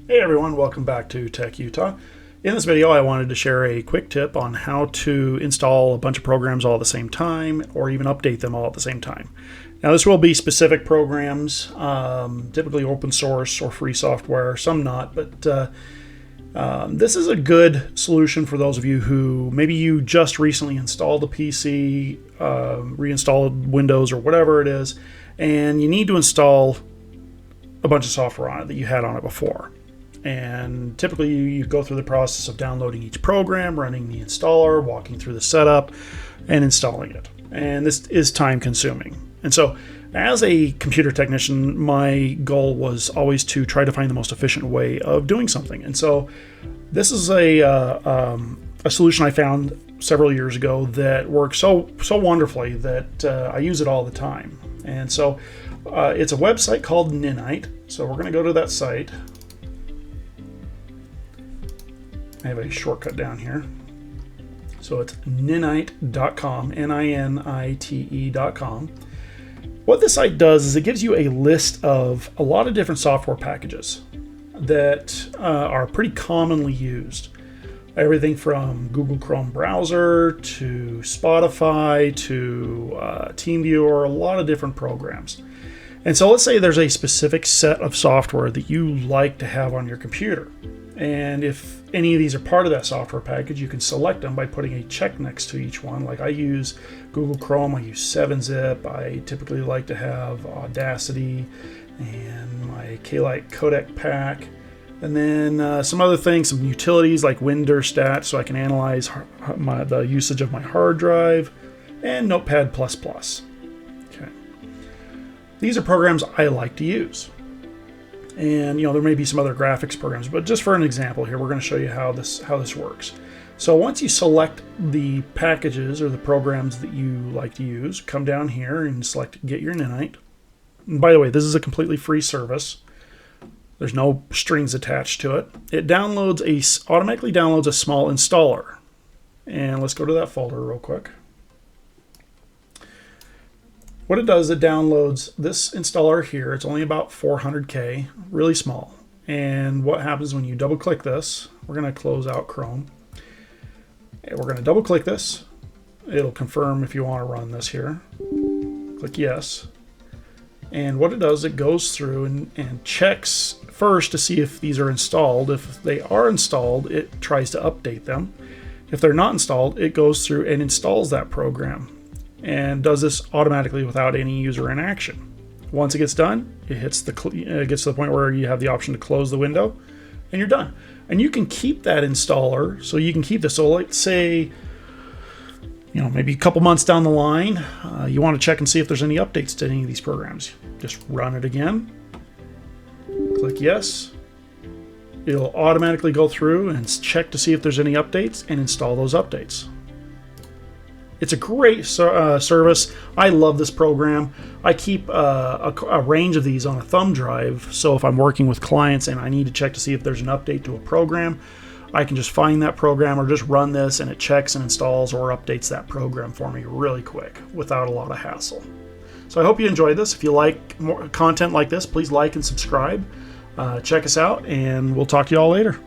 Hey everyone, welcome back to TEK Utah. In this video, I wanted to share a quick tip on how to install a bunch of programs all at the same time, or even update them all at the same time. Now, this will be specific programs, typically open source or free software, some not, but this is a good solution for those of you who maybe you just recently installed a PC, reinstalled Windows or whatever it is, and you need to install a bunch of software on it that you had on it before. And typically you go through the process of downloading each program, running the installer, walking through the setup, and installing it. And this is time consuming. And so as a computer technician, my goal was always to try to find the most efficient way of doing something. And so this is a solution I found several years ago that works so wonderfully that I use it all the time. And so it's a website called Ninite. So we're going to go to that site. I have a shortcut down here. So it's ninite.com, Ninite.com. What this site does is it gives you a list of a lot of different software packages that are pretty commonly used. Everything from Google Chrome browser to Spotify to TeamViewer, a lot of different programs. And so let's say there's a specific set of software that you like to have on your computer. And if any of these are part of that software package, you can select them by putting a check next to each one. Like I use Google Chrome, I use 7-Zip, I typically like to have Audacity and my K-Lite codec pack. And then some other things, some utilities like WinDirStat, so I can analyze the usage of my hard drive, and Notepad++. Okay. These are programs I like to use. And there may be some other graphics programs, but just for an example here, we're going to show you how this works. So once you select the packages or the programs that you like to use, come down here and select Get Your Ninite. And by the way, this is a completely free service. There's no strings attached to it. It automatically downloads a small installer. And let's go to that folder real quick. What it does, it downloads this installer here. It's only about 400K, really small. And what happens when you double click this, we're going to close out Chrome. And we're going to double click this. It'll confirm if you want to run this here. Click yes. And what it does, it goes through and checks first to see if these are installed. If they are installed, it tries to update them. If they're not installed, it goes through and installs that program, and does this automatically without any user interaction. Once it gets done, it gets to the point where you have the option to close the window, and you're done. And you can keep that installer, so you can keep this. So let's say, maybe a couple months down the line, you want to check and see if there's any updates to any of these programs. Just run it again. Click yes. It'll automatically go through and check to see if there's any updates and install those updates. It's a great service. I love this program. I keep a range of these on a thumb drive, so if I'm working with clients and I need to check to see if there's an update to a program, I can just find that program or just run this and it checks and installs or updates that program for me really quick without a lot of hassle. So I hope you enjoyed this. If you like more content like this, please like and subscribe. Check us out, and we'll talk to you all later.